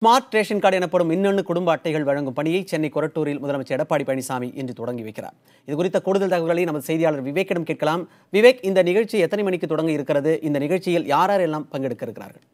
Smart ration card எனப்படும் மின்னணு குடும்ப அட்டைகள் வழங்கும் பணியை சென்னை கொரட்டூரில் முதலமைச்சர் எடப்பாடி பழனிசாமி இன்று தொடங்கி வைக்கிறார். இது குறித்த கூடுதல் தகவல்களை நமது செய்தியாளர் விவேக்கிடம் கேட்கலாம். விவேக், இந்த நிகழ்ச்சி எத்தனை மணிக்கு தொடங்க இருக்கிறது? இந்த நிகழ்ச்சியில் யாரெல்லாம் பங்கெடுக்க இருக்கிறார்கள்?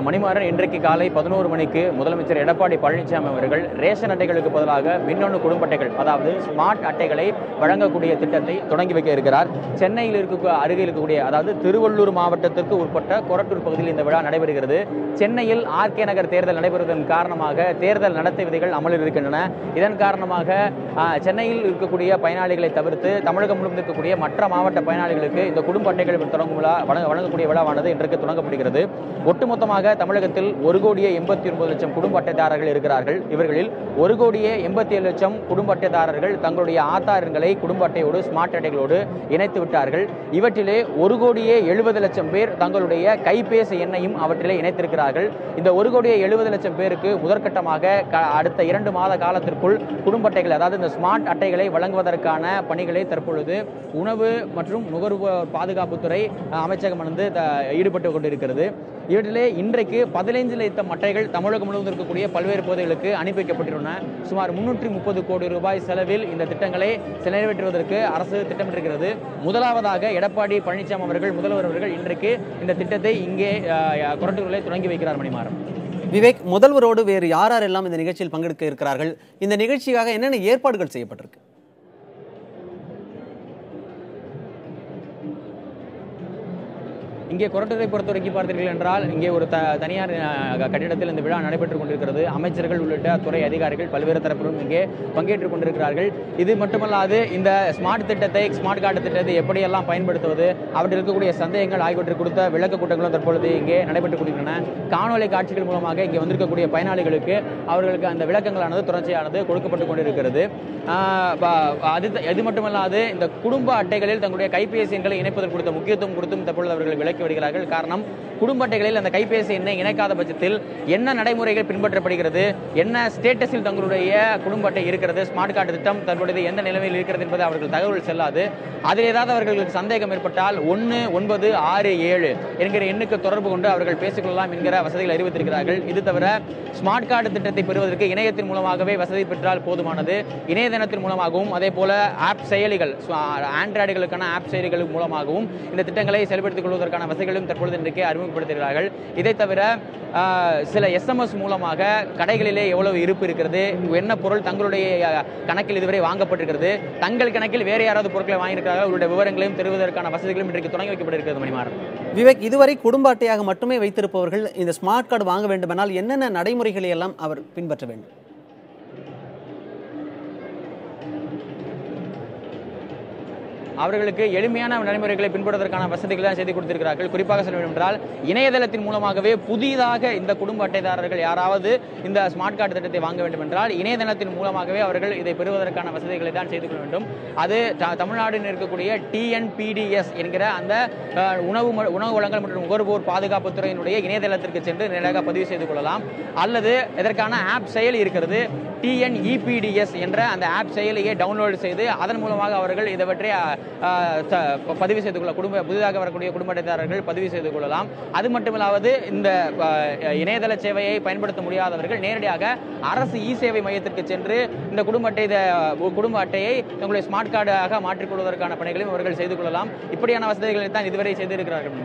மணிமாறன், இன்றைக்கு காலை 11 மணிக்கு முதலமைச்சர் எடப்பாடி பழனிசாமி அவர்கள் ரேஷன் அட்டைகளுக்கு பதிலாக மின்னணு குடும்ப அட்டைகள், அதாவது ஸ்மார்ட் அட்டைகளை வழங்கக்கூடிய திட்டத்தை தொடங்கி வைக்க இருக்கிறார். சென்னையில் அருகில் இருக்கக்கூடிய, அதாவது திருவள்ளூர் மாவட்டத்திற்கு உட்பட்ட கொரட்டூர் பகுதியில் இந்த விழா நடைபெறுகிறது. சென்னையில் ஆர்கே நகர் தேர்தல் நடைபெறுவதன் காரணமாக தேர்தல் நடத்தை விதிகள் அமலில் இருக்கின்றன. இதன் காரணமாக சென்னையில் இருக்கக்கூடிய பயனாளிகளை தவிர்த்து தமிழகம் முழுவதும் இருக்கக்கூடிய மற்ற மாவட்ட பயனாளிகளுக்கு இந்த குடும்ப அட்டைகள் தொடங்கும் விழா வழங்கக்கூடிய விழாவானது இன்றைக்கு தொடங்கப்படுகிறது. ஒட்டுமொத்தமாக தமிழகத்தில் 1,89,00,000 குடும்ப அட்டைதாரர்கள் இருக்கிறார்கள். இவர்களில் 1,87,00,000 குடும்ப அட்டைதாரர்கள் தங்களுடைய ஆதார் எண்களை குடும்ப அட்டையோடு ஸ்மார்ட் அட்டைகளோடு இணைத்து விட்டார்கள். இவற்றிலே 1,70,00,000 பேர் தங்களுடைய கைபேசி எண்ணையும் அவற்றிலே இணைத்திருக்கிறார்கள். இந்த 1,70,00,000 பேருக்கு முதற்கட்டமாக அடுத்த 2 மாத காலத்திற்குள் குடும்ப அட்டைகள், அதாவது இந்த ஸ்மார்ட் அட்டைகளை வழங்குவதற்கான பணிகளை தற்பொழுது உணவு மற்றும் நுகர்வோர் பாதுகாப்புத்துறை அமைச்சகம் ஈடுபட்டு கொண்டிருக்கிறது. இவற்றிலே இன்றைக்கு 15,00,000 அட்டைகள் தமிழகம் முழுவதும் இருக்கக்கூடிய பல்வேறு பகுதிகளுக்கு அனுப்பி வைக்கப்பட்டுள்ளன. சுமார் 330 கோடி ரூபாய் செலவில் இந்த திட்டங்களை நிறைவேற்றுவதற்கு அரசு திட்டமிட்டிருக்கிறது. முதலாவதாக எடப்பாடி பழனிசாமி அவர்கள், முதல்வர் அவர்கள் இன்றைக்கு இந்த திட்டத்தை இங்கே கொரட்டூரில் தொடங்கி வைக்கிறார். மணிமாறன். விவேக், முதல்வரோடு வேறு யாரெல்லாம் இந்த நிகழ்ச்சியில் பங்கெடுக்க இருக்கிறார்கள்? இந்த நிகழ்ச்சிக்காக என்னென்ன ஏற்பாடுகள் செய்யப்பட்டிருக்கு? இங்கே கொரட்டூரை பொறுத்தவரைக்கும் பார்த்தீர்கள் என்றால், இங்கே ஒரு தனியார் கட்டிடத்தில் இந்த விழா நடைபெற்றுக் கொண்டிருக்கிறது. அமைச்சர்கள் உள்ளிட்ட துறை அதிகாரிகள் பல்வேறு தரப்பிலும் இங்கே பங்கேற்றுக் கொண்டிருக்கிறார்கள். இது மட்டுமல்லாது இந்த ஸ்மார்ட் கார்டு திட்டத்தை எப்படியெல்லாம் பயன்படுத்துவது, அவற்றில் இருக்கக்கூடிய சந்தேகங்கள் ஆகியவற்றை கொடுத்த விளக்க கூட்டங்களும் தற்பொழுது இங்கே நடைபெற்றுக் கொண்டிருக்கின்றன. காணொலி காட்சிகள் மூலமாக இங்கே வந்திருக்கக்கூடிய பயனாளிகளுக்கு அவர்களுக்கு அந்த விளக்கங்களானது தொடர்ச்சியானது கொடுக்கப்பட்டுக் கொண்டிருக்கிறது. அது மட்டுமல்லாது இந்த குடும்ப அட்டைகளில் தங்களுடைய கைபேசி எண்களை இணைப்பதற்கு கொடுத்த முக்கியத்துவம் கொடுத்தும் தற்பொழுது அவர்கள் விளக்கி வருகிறார்கள். காரணம், குடும்ப அட்டைகளில் அந்த கைபேசி எண்ணை இணைக்காத பட்சத்தில் என்ன நடைமுறைகள் பின்பற்றப்படுகிறது, என்ன ஸ்டேட்டஸில் தங்களுடைய குடும்ப அட்டை இருக்கிறது, ஸ்மார்ட் கார்டு திட்டம் தற்பொழுது எந்த நிலைமையில் இருக்கிறது என்பது அவர்கள் தகவல் செல்லாது. அதில் ஏதாவது அவர்களுக்கு சந்தேகம் ஏற்பட்டால் 1967 என்கிற எண்ணுக்கு தொடர்பு கொண்டு அவர்கள் பேசிக்கொள்ளலாம் என்கிற வசதிகள் அறிவித்திருக்கிறார்கள். இது தவிர ஸ்மார்ட் கார்டு திட்டத்தை பெறுவதற்கு இணையத்தின் மூலமாகவே வசதி பெற்றால் போதுமானது. இணையதளத்தின் மூலமாகவும் அதே போல ஆப் செயலிகள், ஆண்ட்ராய்டுகளுக்கான ஆப் செயலிகள் மூலமாகவும் இந்த திட்டங்களை செயல்படுத்திக் கொள்வதற்கான வசதிகளும் தற்பொழுது இன்றைக்கு அறிமுகப்படுத்துகிறார்கள். இதை தவிர சில SMS மூலமாக கடைகளிலே எவ்வளவு இருப்பு இருக்கிறது, என்ன பொருள் தங்களுடைய கணக்கில் இதுவரை வாங்கப்பட்டிருக்கிறது, தங்கள் கணக்கில் வேறு யாராவது பொருட்களை வாங்கியிருக்கிறார்கள், அவருடைய விவரங்களையும் தெரிவதற்கான வசதிகளும் இன்றைக்கு தொடங்கி வைக்கப்பட்டிருக்கிறது. மணிமாறன். விவேக், இதுவரை குடும்ப அட்டையாக மட்டுமே வைத்திருப்பவர்கள் இந்த ஸ்மார்ட் கார்டு வாங்க வேண்டுமென்றால் என்னென்ன நடைமுறைகளை எல்லாம் அவர் பின்பற்ற வேண்டும்? அவர்களுக்கு எளிமையான நடைமுறைகளை பின்பற்றுவதற்கான வசதிகள் தான் செய்து கொடுத்திருக்கிறார்கள். குறிப்பாக சொல்ல வேண்டும் என்றால், இணையதளத்தின் மூலமாகவே புதிதாக இந்த குடும்ப அட்டைதாரர்கள் யாராவது இந்த ஸ்மார்ட் கார்டு திட்டத்தை வாங்க வேண்டும் என்றால் இணையதளத்தின் மூலமாகவே அவர்கள் இதை பெறுவதற்கான வசதிகளை தான் செய்து கொள்ள வேண்டும். அது தமிழ்நாட்டில் இருக்கக்கூடிய TNPDS என்கிற அந்த உணவு வழங்கல் மற்றும் நுகர்வோர் பாதுகாப்புத்துறையினுடைய இணையதளத்திற்கு சென்று நேராக பதிவு செய்து கொள்ளலாம். அல்லது இதற்கான ஆப் செயலி இருக்கிறது, TNEPDS என்ற அந்த ஆப் செயலியை டவுன்லோட் செய்து அதன் மூலமாக அவர்கள் இதைவற்றை பதிவு செய்து கொள்ள, புதிதாக வரக்கூடிய குடும்ப அட்டைதாரர்கள் பதிவு செய்து கொள்ளலாம். அது மட்டுமில்லாது இந்த இணையதள சேவையை பயன்படுத்த முடியாதவர்கள் நேரடியாக அரசு சேவை மையத்திற்கு சென்று இந்த குடும்ப அட்டையை தங்களுடைய ஸ்மார்ட் கார்டாக மாற்றிக்கொள்வதற்கான பணிகளையும் அவர்கள் செய்து கொள்ளலாம். இப்படியான வசதிகளை தான் இதுவரை செய்திருக்கிறார்கள்.